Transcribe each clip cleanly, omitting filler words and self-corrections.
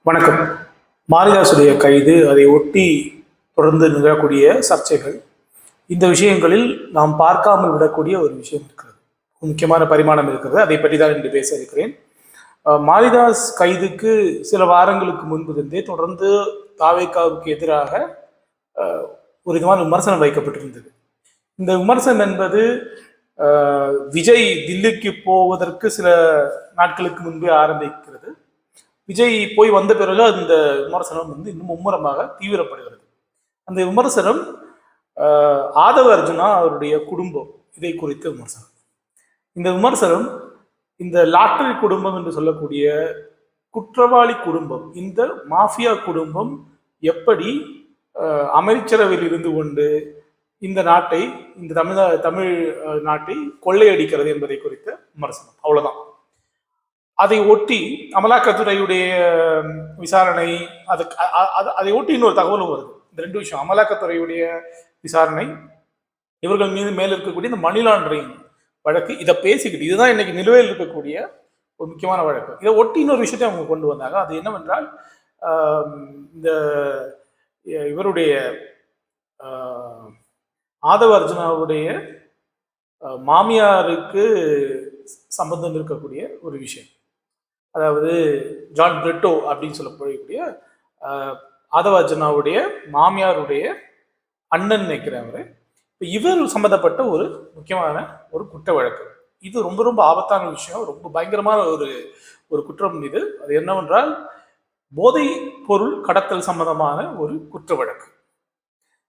வணக்கம். மாரிதாசுடைய கைது, அதை ஒட்டி தொடர்ந்து நிகழக்கூடிய சர்ச்சைகள், இந்த விஷயங்களில் நாம் பார்க்காமல் விடக்கூடிய ஒரு விஷயம் இருக்கிறது. முக்கியமான பரிமாணம் இருக்கிறது. அதை பற்றி தான் இன்று பேச இருக்கிறேன். மாரிதாஸ் கைதுக்கு சில வாரங்களுக்கு முன்பிருந்தே தொடர்ந்து தாவேகாவுக்கு எதிராக ஒரு விதமான விமர்சனம் வைக்கப்பட்டிருந்தது. இந்த விமர்சனம் என்பது விஜய் தில்லிக்கு போவதற்கு சில நாட்களுக்கு முன்பே ஆரம்பிக்கிறது. விஜய் போய் வந்த பிறகு அந்த விமர்சனம் இன்னும் மும்முரமாக தீவிரப்படுகிறது. அந்த விமர்சனம் ஆதவ அர்ஜுனா அவருடைய குடும்பம் இதை குறித்த விமர்சனம். இந்த விமர்சனம் இந்த லாட்டரி குடும்பம் என்று சொல்லக்கூடிய குற்றவாளி குடும்பம், இந்த மாஃபியா குடும்பம் எப்படி அமைச்சரவையில் இருந்து கொண்டு இந்த நாட்டை, இந்த தமிழ் நாட்டை கொள்ளையடிக்கிறது என்பதை குறித்த விமர்சனம். அவ்வளவுதான். அதை ஒட்டி அமலாக்கத்துறையுடைய விசாரணை, அதை ஒட்டி இன்னொரு தகவலும் வருது. இந்த ரெண்டு விஷயம், அமலாக்கத்துறையுடைய விசாரணை, இவர்கள் மீது மேல இருக்கக்கூடிய இந்த மணி லாண்டரிங் வழக்கு, இதை பேசிக்கிட்டு இதுதான் இன்னைக்கு நிலுவையில் இருக்கக்கூடிய ஒரு முக்கியமான வழக்கு. இதை ஒட்டி இன்னொரு விஷயத்தை அவங்க கொண்டு வந்தாங்க. அது என்னவென்றால், இந்த இவருடைய ஆதவ அர்ஜுனாவுடைய மாமியாருக்கு சம்பந்தம் இருக்கக்கூடிய ஒரு விஷயம். அதாவது ஜான் பிரிட்டோ அப்படின்னு சொல்லக்கூடிய ஆதவ அர்ஜுனாவுடைய மாமியாருடைய அண்ணன் நினைக்கிறவர். இப்போ இவர் சம்பந்தப்பட்ட ஒரு முக்கியமான ஒரு குற்ற வழக்கு. இது ரொம்ப ரொம்ப ஆபத்தான விஷயம், ரொம்ப பயங்கரமான ஒரு குற்றம் இது. அது என்னவென்றால், போதை பொருள் கடத்தல் சம்பந்தமான ஒரு குற்ற வழக்கு.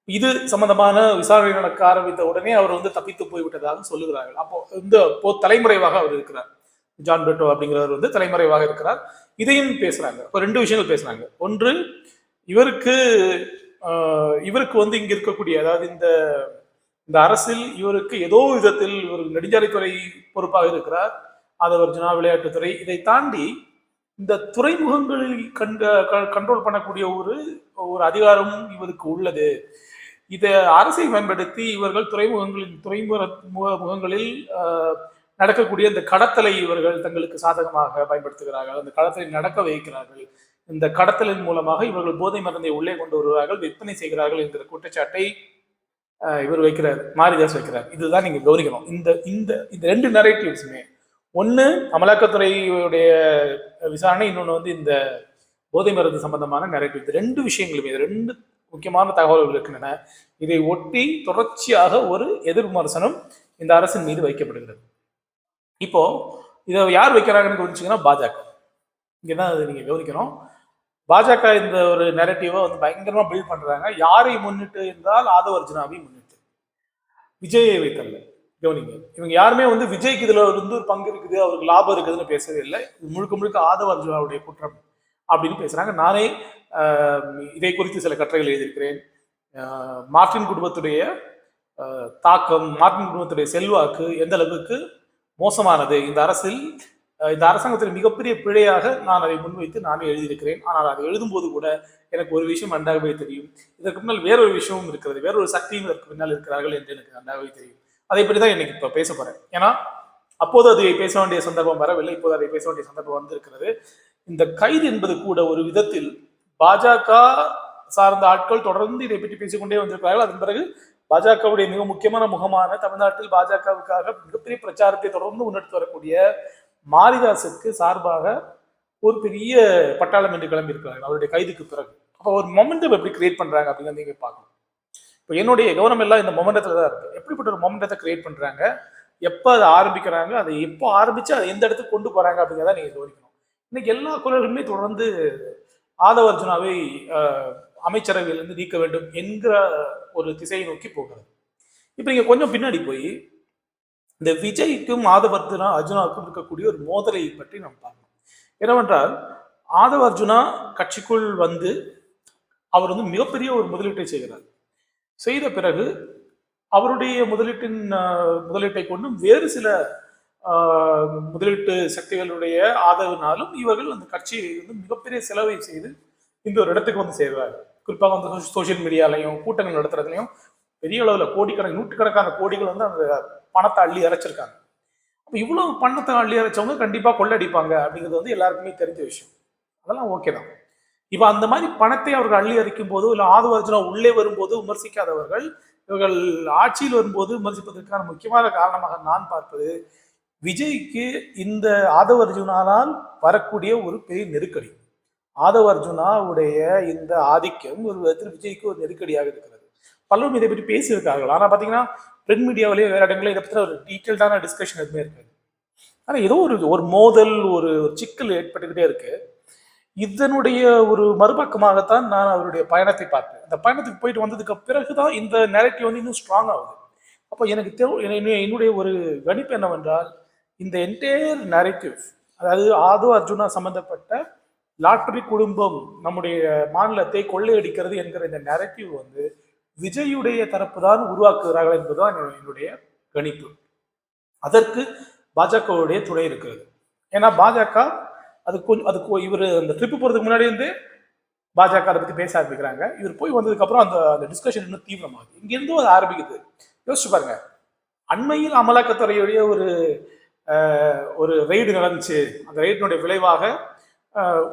இது சம்பந்தமான விசாரணை நடக்க ஆரம்பித்த உடனே அவர் தப்பித்து போய்விட்டதாக சொல்லுகிறார்கள். அப்போ இந்த தலைமுறைவாக அவர் இருக்கிறார். ஜான் பிரிட்டோ அப்படிங்கிறவர் தலைமறைவாக இருக்கிறார். இதையும் பேசுறாங்க. இப்போ ரெண்டு விஷயங்கள் பேசுறாங்க. ஒன்று, இவருக்கு இங்க இருக்கக்கூடிய, அதாவது இந்த அரசில் இவருக்கு ஏதோ விதத்தில் இவர் நெடுஞ்சாலைத்துறை பொறுப்பாக இருக்கிறார், ஆதவ அர்ஜுனா விளையாட்டுத்துறை. இதை தாண்டி இந்த துறைமுகங்களில் கண்ட்ரோல் பண்ணக்கூடிய ஒரு அதிகாரம் இவருக்கு உள்ளது. இதை அரசை பயன்படுத்தி இவர்கள் துறைமுகங்களில் நடக்கக்கூடிய இந்த கடத்தலை இவர்கள் தங்களுக்கு சாதகமாக பயன்படுத்துகிறார்கள். அந்த கடத்தலை நடக்க வைக்கிறார்கள். இந்த கடத்தலின் மூலமாக இவர்கள் போதை மருந்தை உள்ளே கொண்டு வருகிறார்கள், விற்பனை செய்கிறார்கள் என்கிற குற்றச்சாட்டை இவர் வைக்கிறார், மாரிதாஸ் வைக்கிறார். இதுதான் நீங்க கவனிக்கணும். இந்த இந்த ரெண்டு நரேட்டிவ்ஸுமே, ஒன்று அமலாக்கத்துறையுடைய விசாரணை, இன்னொன்று இந்த போதை மருந்து சம்பந்தமான நரேட்டிவ். இந்த ரெண்டு விஷயங்களுமே, இது ரெண்டு முக்கியமான தகவல்கள் இருக்கின்றன. இதை ஒட்டி தொடர்ச்சியாக ஒரு எதிர் விமர்சனம் இந்த அரசின் மீது வைக்கப்படுகிறது. இப்போ இதை யார் வைக்கிறாங்கன்னு கவனிச்சிங்கன்னா பாஜக. இங்கதான் அதை நீங்க கவனிக்கணும். பாஜக இந்த ஒரு நெரட்டிவை பயங்கரமா பில்ட் பண்றாங்க. யாரை முன்னிட்டு என்றால் ஆதவ அர்ஜுனாவை முன்னிட்டு, விஜயை வைத்தல்ல. கவனிங்க, இவங்க யாருமே விஜய்க்கு இதுல ஒரு பங்கு இருக்குது, அவருக்கு லாபம் இருக்குதுன்னு பேசவே இல்லை. முழுக்க முழுக்க ஆதவ அர்ஜுனாவுடைய குற்றம் அப்படின்னு பேசுறாங்க. நானே இதை குறித்து சில கட்டுரைகள் எழுதியிருக்கிறேன். மார்டின் குடும்பத்துடைய தாக்கம், மார்டின் குடும்பத்துடைய செல்வாக்கு எந்த அளவுக்கு மோசமானது, இந்த அரசாங்கத்தில் மிகப்பெரிய பிழையாக நான் அதை முன்வைத்து நானே எழுதியிருக்கிறேன். ஆனால் அதை எழுதும்போது கூட எனக்கு ஒரு விஷயம் நன்றாகவே தெரியும். இதற்கு முன்னால் வேறொரு விஷயமும் இருக்கிறது, வேறொரு சக்தியும் இதற்கு பின்னால் இருக்கிறார்கள் என்று எனக்கு நன்றாகவே தெரியும். அதை பற்றி தான் இன்னைக்கு இப்போ பேச போறேன். ஏன்னா அப்போது அதை பேச வேண்டிய சந்தர்ப்பம் வரவில்லை, இப்போது அதை பேச வேண்டிய சந்தர்ப்பம் வந்திருக்கிறது. இந்த கைது என்பது கூட ஒரு விதத்தில் பாஜக சார்ந்த ஆட்கள் தொடர்ந்து இதை பற்றி பேசிக்கொண்டே வந்திருக்கிறார்கள். அதன் பிறகு பாஜகவுடைய மிக முக்கியமான முகமான, தமிழ்நாட்டில் பாஜகவுக்காக மிகப்பெரிய பிரச்சாரத்தை தொடர்ந்து முன்னெடுத்து வரக்கூடிய மாரிதாஸுக்கு சார்பாக ஒரு பெரிய பட்டாளம் என்று கிளம்பி இருக்கிறார்கள் அவருடைய கைதுக்கு பிறகு. அப்போ ஒரு மொமெண்டம் எப்படி கிரியேட் பண்றாங்க அப்படிங்கிறத நீங்க பார்க்கணும். இப்போ என்னுடைய கவனம் எல்லாம் இந்த மொமெண்டத்துல தான் இருக்கு. எப்படிப்பட்ட ஒரு மொமெண்டத்தை கிரியேட் பண்றாங்க, எப்போ அதை ஆரம்பிக்கிறாங்க, அதை எப்போ ஆரம்பிச்சு அதை எந்த இடத்துக்கு கொண்டு போறாங்க அப்படிங்கிறத நீங்க கவனிக்கணும். இன்னைக்கு எல்லா குரல்களுமே தொடர்ந்து ஆதவ அர்ஜுனாவை அமைச்சரவையிலிருந்து நீக்க வேண்டும் என்கிற ஒரு திசையை நோக்கி போகிறது. இப்ப நீங்க கொஞ்சம் பின்னாடி போய் இந்த விஜய்க்கும் ஆதவ அர்ஜுனாவுக்கும் இருக்கக்கூடிய ஒரு மோதலை பற்றி நாம் பார்க்கணும். என்னவென்றால், ஆதவ அர்ஜுனா கட்சிக்குள் அவர் மிகப்பெரிய ஒரு முதலீட்டை செய்கிறார். செய்த பிறகு அவருடைய முதலீட்டை கொண்டும் வேறு சில முதலீட்டு சக்திகளுடைய ஆதரவினாலும் இவர்கள் அந்த கட்சியை மிகப்பெரிய செலவை செய்து இந்த ஒரு இடத்துக்கு சேர்வார்கள். குறிப்பாக சோசியல் மீடியாலையும் கூட்டங்கள் நடத்துறதுலையும் பெரிய அளவில் நூற்றுக்கணக்கான கோடிகள் அந்த பணத்தை அள்ளி இறைச்சிருக்காங்க. அப்போ இவ்வளவு பணத்தை அள்ளி இறைச்சவங்க கண்டிப்பாக கொள்ளடிப்பாங்க அப்படிங்கிறது எல்லாருக்குமே தெரிஞ்ச விஷயம். அதெல்லாம் ஓகே தான். இப்ப அந்த மாதிரி பணத்தை அவர்கள் அள்ளி அரிக்கும் போதோ இல்ல ஆதவ அர்ஜுனா உள்ளே வரும்போது விமர்சிக்காதவர்கள் இவர்கள் ஆட்சியில் வரும்போது விமர்சிப்பதற்கான முக்கியமான காரணமாக நான் பார்ப்பது விஜய்க்கு இந்த ஆதவ அர்ஜுனானால் வரக்கூடிய ஒரு பெரிய நெருக்கடி. ஆதவ அர்ஜுனாவுடைய இந்த ஆதிக்கம் ஒரு விதத்தில் விஜய்க்கு ஒரு நெருக்கடியாக இருக்கிறது. பலரும் இதை பற்றி பேசியிருக்கார்கள். ஆனா பாத்தீங்கன்னா பிரிண்ட் மீடியாவிலேயே வேற இடங்களே இதை பற்றி ஒரு டீட்டெயில்டான டிஸ்கஷன் எதுவுமே இருக்காது. ஆனா ஏதோ ஒரு ஒரு மோதல் ஒரு சிக்கல் ஏற்பட்டுக்கிட்டே இருக்கு. இதனுடைய ஒரு மறுபக்கமாகத்தான் நான் அவருடைய பயணத்தை பார்த்தேன். இந்த பயணத்துக்கு போயிட்டு வந்ததுக்கு பிறகுதான் இந்த நேரட்டிவ் வந்து இன்னும் ஸ்ட்ராங் ஆகுது. அப்போ எனக்கு என்னுடைய ஒரு கணிப்பு என்னவென்றால் இந்த என்டையர் நேரட்டிவ், அதாவது ஆதவ அர்ஜுனா சம்பந்தப்பட்ட லாட்டரி குடும்பம் நம்முடைய மாநிலத்தை கொள்ளையடிக்கிறது என்கிற இந்த நேரட்டிவ் வந்து விஜயுடைய தரப்பு தான் உருவாக்குகிறார்கள் என்பதுதான் என்னுடைய கணிப்பு. அதற்கு பாஜகவுடைய துணை இருக்கிறது. ஏன்னா பாஜக அதுக்கு இவர் அந்த ட்ரிப்பு போறதுக்கு முன்னாடி இருந்து பாஜக அதை பத்தி பேச ஆரம்பிக்கிறாங்க. இவர் போய் வந்ததுக்கு அப்புறம் அந்த டிஸ்கஷன் இன்னும் தீவிரமாகுது. இங்கிருந்து அது ஆரம்பிக்குது. யோசிச்சு பாருங்க, அண்மையில் அமலாக்கத்துறையுடைய ஒரு ரெய்டு நடந்துச்சு. அந்த ரெய்டினுடைய விளைவாக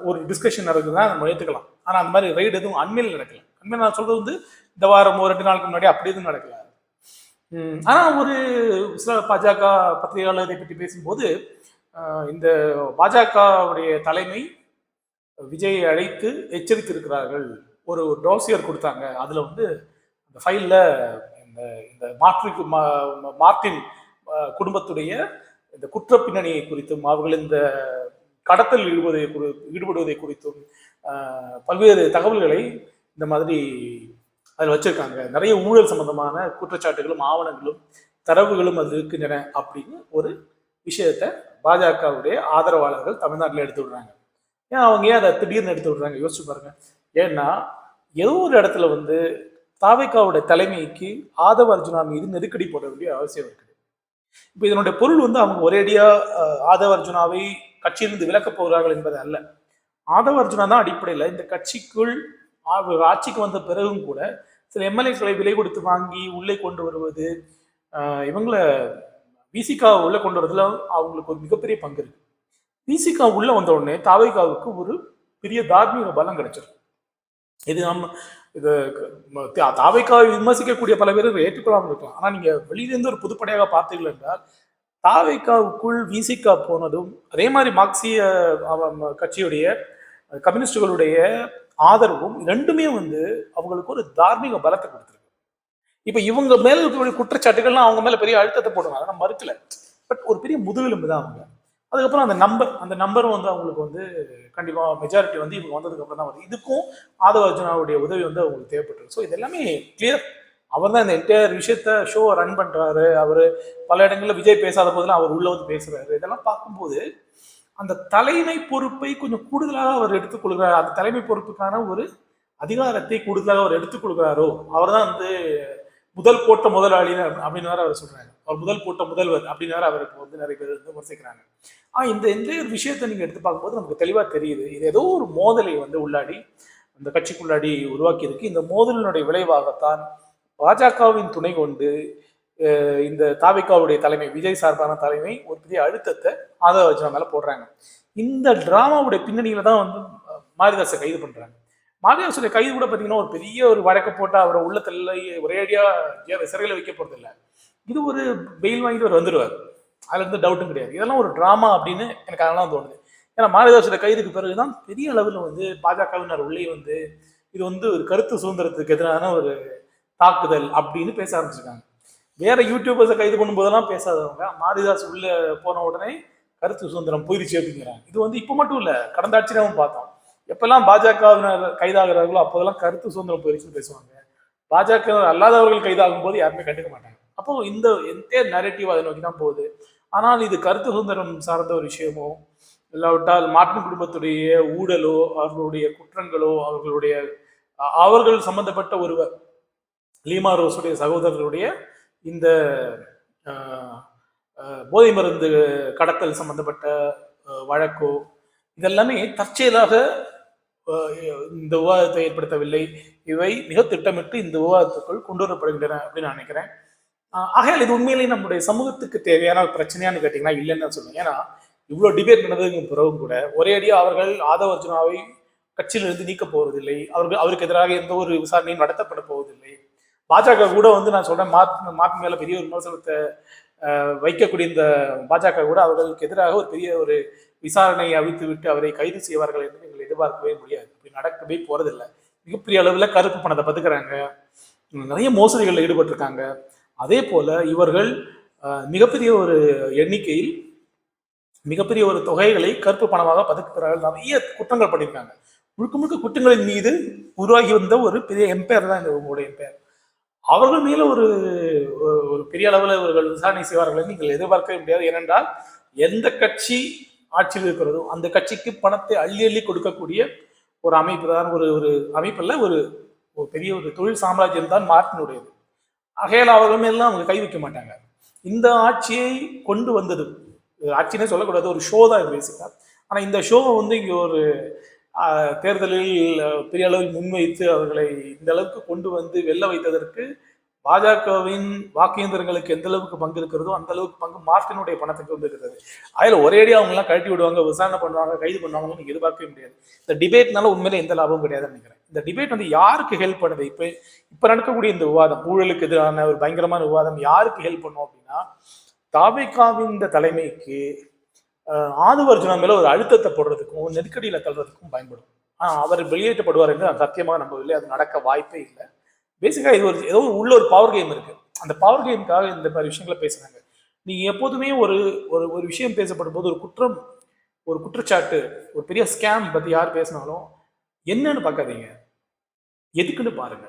ஒரு டிஸ்கஷன் நடக்குதுன்னா நம்ம ஏற்றுக்கலாம். ஆனா அந்த மாதிரி ரெய்டு எதுவும் அண்மையில் நடக்கல. அண்மையில் நான் சொல்றது வந்து இந்த வாரம் 2 நாளுக்கு முன்னாடி அப்படி எதுவும் நடக்கல. ஆனா ஒரு சில பாஜக பத்திரிகையாளர் இதை பற்றி பேசும்போது இந்த பாஜகவுடைய தலைமை விஜயை அழைத்து எச்சரித்திருக்கிறார்கள். ஒரு டோசியர் கொடுத்தாங்க. அதுல வந்து அந்த ஃபைல்ல இந்த மார்டின் குடும்பத்துடைய இந்த குற்ற பின்னணியை குறித்தும் அவர்கள் இந்த கடத்தல் ஈடுபடுவதை குறித்தும் பல்வேறு தகவல்களை இந்த மாதிரி அதில் வச்சிருக்காங்க. நிறைய ஊழல் சம்பந்தமான குற்றச்சாட்டுகளும் ஆவணங்களும் தரவுகளும் அது இருக்கின்றன அப்படின்னு ஒரு விஷயத்த பாஜகவுடைய ஆதரவாளர்கள் தமிழ்நாட்டில் எடுத்து விடுறாங்க. ஏன் அவங்க ஏன் அதை திடீர்னு எடுத்து விடுறாங்க யோசிச்சு பாருங்க. ஏன்னா ஏதோ ஒரு இடத்துல வந்து தாவேகாவுடைய தலைமைக்கு ஆதவ அர்ஜுனா மீது நெருக்கடி போட வேண்டிய அவசியம் இருக்குது. இப்போ இதனுடைய பொருள் வந்து அவங்க ஒரேடியா ஆதவ அர்ஜுனாவை கட்சியிலிருந்து விலக்கப் போகிறார்கள் என்பது அல்ல. ஆதவ அர்ஜுனா தான் அடிப்படையில் இந்த கட்சிக்குள் ஆட்சிக்கு வந்த பிறகும் கூட சில எம்எல்ஏக்களை விலை கொடுத்து வாங்கி உள்ளே கொண்டு வருவது, இவங்களை விசிகா உள்ள கொண்டு வரதுல அவங்களுக்கு ஒரு மிகப்பெரிய பங்கு இருக்கு. விசிகா உள்ள வந்த உடனே தாவேகாவுக்கு ஒரு பெரிய தார்மீக பலம் கிடைச்சிருக்கு. இது நம்ம இது தாவேகாவை விமர்சிக்கக்கூடிய பல பேர் ஏற்றுக்கொள்ளாமல் இருக்கலாம். ஆனா நீங்க வெளியிலிருந்து ஒரு புதுப்படையாக பார்த்தீர்கள் என்றால் தாவேகாவுக்குள் விசிகா போனதும் அதே மாதிரி மார்க்சிய கட்சியுடைய கம்யூனிஸ்டுகளுடைய ஆதரவும் ரெண்டுமே வந்து அவங்களுக்கு ஒரு தார்மீக பலத்தை கொடுத்துருக்கு. இப்ப இவங்க மேல இருக்கக்கூடிய குற்றச்சாட்டுகள்லாம் அவங்க மேல பெரிய அழுத்தத்தை போடுவாங்க, அதெல்லாம் மறுக்கல. பட் ஒரு பெரிய முதுகெலும்பு தான் அவங்க. அதுக்கப்புறம் அந்த நம்பரும் வந்து அவங்களுக்கு வந்து கண்டிப்பா மெஜாரிட்டி வந்து இவங்க வந்ததுக்கு அப்புறம் தான் வருது. இதுக்கும் ஆதவ அர்ஜுனாவுடைய உதவி வந்து அவங்களுக்கு தேவைப்பட்டிருக்கு. ஸோ இது எல்லாமே கிளியர். அவர் தான் இந்த என்டையர் விஷயத்த ஷோ ரன் பண்றாரு. அவர் பல இடங்கள்ல விஜய் பேசாத போதெல்லாம் அவர் உள்ள வந்து பேசுறாரு. இதெல்லாம் பார்க்கும்போது அந்த தலைமை பொறுப்பை கொஞ்சம் கூடுதலாக அவர் எடுத்துக்கொள்கிறார். அந்த தலைமை பொறுப்புக்கான ஒரு அதிகாரத்தை கூடுதலாக அவர் எடுத்துக்கொள்கிறாரோ, அவர் தான் வந்து முதல் போட்ட முதலாளி அப்படின்னு வேற அவர் சொல்றாங்க. அவர் முதல் போட்ட முதல்வர் அப்படின்னு வேற அவர் இப்போ வந்து நிறைய பேர் வந்து விமர்சிக்கிறாங்க. இந்த எந்த ஒரு விஷயத்தை நீங்க எடுத்து பார்க்கும்போது நமக்கு தெளிவா தெரியுது. இது ஏதோ ஒரு மோதலை வந்து உள்ளாடி அந்த கட்சிக்குள்ளாடி உருவாக்கி இருக்கு. இந்த மோதலினுடைய விளைவாகத்தான் பாஜகவின் துணை கொண்டு இந்த தாவேகாவுடைய தலைமை, விஜய் சார்பான தலைமை ஒரு பெரிய அழுத்தத்தை ஆதவ அர்ஜுனா மேல போடுறாங்க. இந்த டிராமாவுடைய பின்னணியில தான் வந்து மாரிதாஸை கைது பண்றாங்க. மாரிதாஸுடைய கைது கூட பார்த்தீங்கன்னா ஒரு பெரிய ஒரு வழக்கை போட்டு அவரை உள்ளத்துல ஒரேடியா சிறையில் வைக்க போறது இல்லை. இது ஒரு பெயில் வாங்கிட்டு அவர் வந்துடுவார். அதுல இருந்து டவுட்டும் கிடையாது. இதெல்லாம் ஒரு டிராமா அப்படின்னு எனக்கு அதெல்லாம் தோணுது. ஏன்னா மாரிதாஸுடைய கைதுக்கு பிறகுதான் பெரிய அளவில் வந்து பாஜகவினர் உள்ளே வந்து இது வந்து ஒரு கருத்து சுதந்திரத்துக்கு எதிரான ஒரு தாக்குதல் அப்படின்னு பேச ஆரம்பிச்சிருக்காங்க. வேற யூடியூபர்ஸை கைது பண்ணும்போதெல்லாம் பேசாதவங்க மாரிதாஸ் உள்ள போன உடனே கருத்து சுதந்திரம் போயிருச்சு அப்படிங்கிறாங்க. இது வந்து இப்போ மட்டும் இல்லை, கடந்த ஆட்சியிலும் பார்த்தோம். எப்பெல்லாம் பாஜகவினர் கைதாகிறார்களோ அப்போதெல்லாம் கருத்து சுதந்திரம் போயிருச்சுன்னு பேசுவாங்க. பாஜக அல்லாதவர்கள் கைதாகும் போது யாருமே கண்டுக்க மாட்டாங்க. அப்போ இந்த எந்த நரேட்டிவ் அதை நோக்கி தான் போகுது. ஆனால் இது கருத்து சுதந்திரம் சார்ந்த ஒரு விஷயமோ இல்லாவிட்டால் மார்டின் குடும்பத்துடைய ஊழலோ அவர்களுடைய குற்றங்களோ அவர்கள் சம்பந்தப்பட்ட ஒருவர் லீமா ரோஸுடைய சகோதரர்களுடைய இந்த போதை மருந்து கடத்தல் சம்பந்தப்பட்ட வழக்கோ இதெல்லாமே தற்செயலாக இந்த விவாதத்தை ஏற்படுத்தவில்லை. இவை மிக திட்டமிட்டு இந்த விவாதத்துக்குள் கொண்டு வரப்படுகின்றன அப்படின்னு நான் நினைக்கிறேன். ஆகையால் இது உண்மையிலேயே நம்முடைய சமூகத்துக்கு தேவையான பிரச்சனையான்னு கேட்டீங்கன்னா இல்லைன்னு தான் சொல்லுவேன். ஏன்னா இவ்வளவு டிபேட் நடந்ததுக்கு பிறகும் கூட ஒரே அடியா அவர்கள் ஆதவ அர்ஜுனாவை கட்சியிலிருந்து நீக்க போவதில்லை. அவருக்கு எதிராக எந்த ஒரு விசாரணையும் நடத்தப்பட போவதில்லை. பாஜக கூட வந்து நான் சொல்றேன், மார்க் மேல பெரிய ஒரு விமர்சனத்தை வைக்கக்கூடிய இந்த பாஜக கூட அவர்களுக்கு எதிராக ஒரு பெரிய ஒரு விசாரணையை அவித்து விட்டு அவரை கைது செய்வார்கள் என்று நீங்கள் எதிர்பார்க்கவே முடியாது. இப்படி நடக்கவே போறதில்லை. மிகப்பெரிய அளவுல கருப்பு பணத்தை பதுக்குறாங்க, நிறைய மோசடிகளில் ஈடுபட்டிருக்காங்க. அதே போல இவர்கள் மிகப்பெரிய ஒரு எண்ணிக்கையில் மிகப்பெரிய ஒரு தொகைகளை கருப்பு பணமாக பதுக்குகிறார்கள். நிறைய குற்றங்கள் பண்ணியிருக்காங்க. முழுக்க முழுக்க குற்றங்களின் மீது உருவாகி வந்த ஒரு பெரிய எம்பையர் தான் இந்த உங்களுடைய எம்பையர். அவர்கள் மேல ஒரு ஒரு பெரிய அளவில் இவர்கள் விசாரணை செய்வார்கள் நீங்கள் எதிர்பார்க்கவே முடியாது. ஏனென்றால் எந்த கட்சி ஆட்சியில் இருக்கிறதோ அந்த கட்சிக்கு பணத்தை அள்ளி அள்ளி கொடுக்கக்கூடிய ஒரு அமைப்பு தான், ஒரு ஒரு அமைப்பில் ஒரு பெரிய ஒரு தொழில் சாம்ராஜ்யம் தான் மார்ட்டினுடையது. ஆகையால் அவர்கள் மேலாம் அவங்க கை வைக்க மாட்டாங்க. இந்த ஆட்சியை கொண்டு வந்தது, ஆட்சினே சொல்லக்கூடாது, ஒரு ஷோ தான் இது பேசிக்கா. ஆனால் இந்த ஷோவை வந்து இங்கே ஒரு தேர்தலில் பெரிய அளவில் முன்வைத்து அவர்களை இந்த அளவுக்கு கொண்டு வந்து வெல்ல வைத்ததற்கு பாஜகவின் வாக்கியந்திரங்களுக்கு எந்த அளவுக்கு பங்கு இருக்கிறதோ அந்த அளவுக்கு பங்கு மார்ட்டினுடைய பணத்துக்கு வந்து இருக்கிறது. அதில் ஒரேடியாக அவங்க எல்லாம் கழட்டி விடுவாங்க, விசாரணை பண்ணுவாங்க, கைது பண்ணுவாங்கன்னு நீங்க எதிர்பார்க்கவே முடியாது. இந்த டிபேட்னால உண்மையில எந்த லாபமும் கிடையாதுன்னு நினைக்கிறேன். இந்த டிபேட் வந்து யாருக்கு ஹெல்ப் பண்ணுது? இப்ப நடக்கக்கூடிய இந்த விவாதம், ஊழலுக்கு எதிரான ஒரு பயங்கரமான விவாதம் யாருக்கு ஹெல்ப் பண்ணும் அப்படின்னா, தாவேகாவின் இந்த தலைமைக்கு ஆதவர்ஜுனா மேல ஒரு அழுத்தத்தை போடுறதுக்கும் நெருக்கடியில தள்ளுறதுக்கும் பயன்படும். அவர் வெளியேற்றப்படுவார் என்று சத்தியமாக நம்பவில்லை. அது நடக்க வாய்ப்பே இல்லை. பேசிக்கா இது ஒரு ஏதோ உள்ள ஒரு பவர் கேம் இருக்கு. அந்த பவர் கேமுக்காக இந்த மாதிரி விஷயங்களை பேசுறாங்க. நீங்க எப்போதுமே ஒரு ஒரு விஷயம் பேசப்படும் போது ஒரு குற்றச்சாட்டு, ஒரு பெரிய ஸ்கேம் பத்தி யார் பேசினாலும் என்னன்னு பார்க்காதீங்க, எதுக்குன்னு பாருங்க.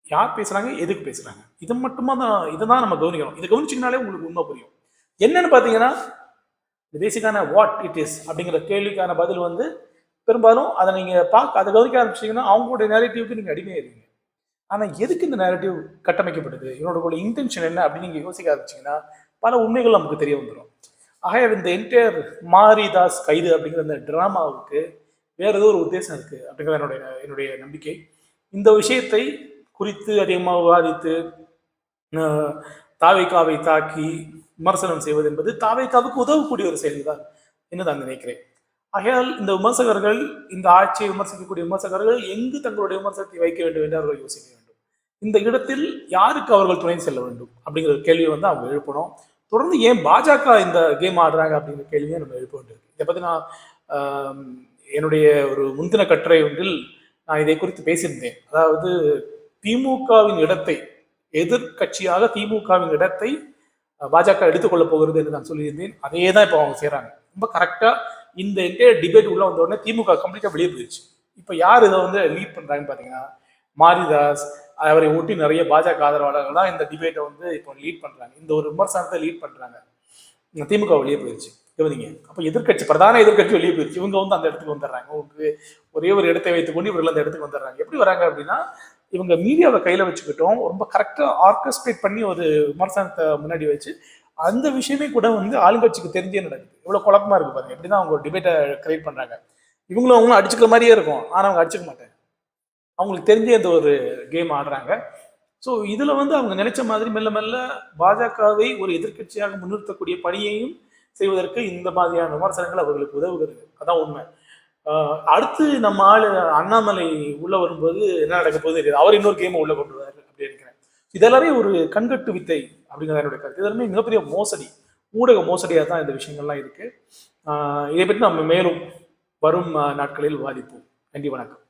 யார் பேசுறாங்க, எதுக்கு பேசுறாங்க, இது மட்டுமா தான், இதை தான் நம்ம கவனிக்கணும். இதை கவனிச்சிங்கனாலே உங்களுக்கு உண்மை புரியும். என்னன்னு பார்த்தீங்கன்னா பேசிக்கான வாட் இட் இஸ் அப்படிங்கிற கேள்விக்கான பதில் வந்து பெரும்பாலும் அதை நீங்க அதை கவனிக்க ஆரம்பிச்சீங்கன்னா அவங்களுடைய நேரட்டிவ்க்கு நீங்க அடிமையாயிருங்க. ஆனா எதுக்கு இந்த நேரட்டிவ் கட்டமைக்கப்படுது, இவனோட இன்டென்ஷன் என்ன அப்படின்னு நீங்க யோசிக்க ஆரம்பிச்சீங்கன்னா பல உண்மைகள் நமக்கு தெரிய வந்துடும். ஆக இந்த என்டையர் மாரிதாஸ் கைது அப்படிங்கிற அந்த டிராமாவுக்கு வேற ஏதோ ஒரு உத்தேசம் இருக்கு அப்படிங்கிற என்னுடைய நம்பிக்கை. இந்த விஷயத்தை குறித்து அதிகமாக விவாதித்து தாவேகாவை தாக்கி விமர்சனம் செய்வது என்பது தாவேகாவுக்கு உதவக்கூடிய ஒரு செயல்தான் என்று நான் நினைக்கிறேன். ஆகையால் இந்த விமர்சகர்கள், இந்த ஆட்சியை விமர்சிக்கக்கூடிய விமர்சகர்கள் எங்கு தங்களுடைய விமர்சனத்தை வைக்க வேண்டும் என்று அவர்கள் யோசிக்க வேண்டும். இந்த இடத்தில் யாருக்கு அவர்கள் துணை செல்ல வேண்டும் அப்படிங்கிற கேள்வியை வந்து அவங்க எழுப்பணும். தொடர்ந்து ஏன் பாஜக இந்த கேம் ஆடுறாங்க அப்படிங்கிற கேள்வியை நம்ம எழுப்ப வேண்டியிருக்கு. இதை பற்றி நான் என்னுடைய ஒரு முந்தின கட்டுரை ஒன்றில் நான் இதை குறித்து பேசியிருந்தேன். அதாவது திமுகவின் இடத்தை, எதிர்கட்சியாக திமுகவின் இடத்தை பாஜக எடுத்துக்கொள்ள போகிறது என்று நான் சொல்லியிருந்தேன். அதே தான் இப்போ அவங்க செய்கிறாங்க. ரொம்ப கரெக்டாக இந்த என்டையர் டிபேட் உள்ள வந்த உடனே திமுக கம்ப்ளீட்டாக வெளியே போயிடுச்சு. இப்போ யார் இதை வந்து லீட் பண்ணுறாங்கன்னு பார்த்தீங்கன்னா மாரிதாஸ், அவரை ஒட்டி நிறைய பாஜக ஆதரவாளர்கள் தான் இந்த டிபேட்டை வந்து இப்போ லீட் பண்ணுறாங்க, இந்த ஒரு விமர்சனத்தை லீட் பண்ணுறாங்க. திமுக வெளியே போயிடுச்சு. கவனிங்க, அப்போ எதிர்கட்சி, பிரதான எதிர்கட்சி வெளியே போயிடுச்சு. இவங்க வந்து அந்த இடத்துக்கு வந்துடுறாங்க. உங்களுக்கு ஒரே ஒரு இடத்தை வைத்துக்கொண்டு இவர்கள் அந்த இடத்துக்கு வந்துடுறாங்க. எப்படி வராங்க அப்படின்னா, இவங்க மீடியாவை கையில் வச்சுக்கிட்டோம், ரொம்ப கரெக்டாக ஆர்கஸ்ட்ரேட் பண்ணி ஒரு விமர்சனத்தை முன்னாடி வச்சு அந்த விஷயமே கூட வந்து ஆளுங்கட்சிக்கு தெரிஞ்சே நடக்குது. இவ்வளோ குழப்பமா இருக்கு பாருங்க. எப்படிதான் அவங்க ஒரு டிபேட்டை கிரியேட் பண்றாங்க. அவங்களும் அடிச்சுக்கிற மாதிரியே இருக்கும், ஆனால் அவங்க அடிச்சுக்க மாட்டாங்க. அவங்களுக்கு தெரிஞ்சே இந்த ஒரு கேம் ஆடுறாங்க. ஸோ இதில் வந்து அவங்க நினைச்ச மாதிரி மெல்ல மெல்ல பாஜகவை ஒரு எதிர்கட்சியாக முன்னிறுத்தக்கூடிய பணியையும் செய்வதற்கு இந்த மாதிரியான விமர்சனங்கள் அவர்களுக்கு உதவுகிறது. அதான் உண்மை. அடுத்து நம்ம ஆளு அண்ணாமலை உள்ள வரும்போது என்ன நடக்க போகுது தெரியாது. அவர் இன்னொரு கேமை உள்ள கொண்டு வராரு அப்படி இருக்கிறேன். இதெல்லாமே ஒரு கண்கட்டு வித்தை அப்படிங்கிறத என்னுடைய கருத்து. இதெல்லாமே மிகப்பெரிய மோசடி, ஊடக மோசடியாக தான் இந்த விஷயங்கள்லாம் இருக்கு. இதை பற்றி நம்ம மேலும் வரும் நாட்களில் விவாதிப்போம். நன்றி, வணக்கம்.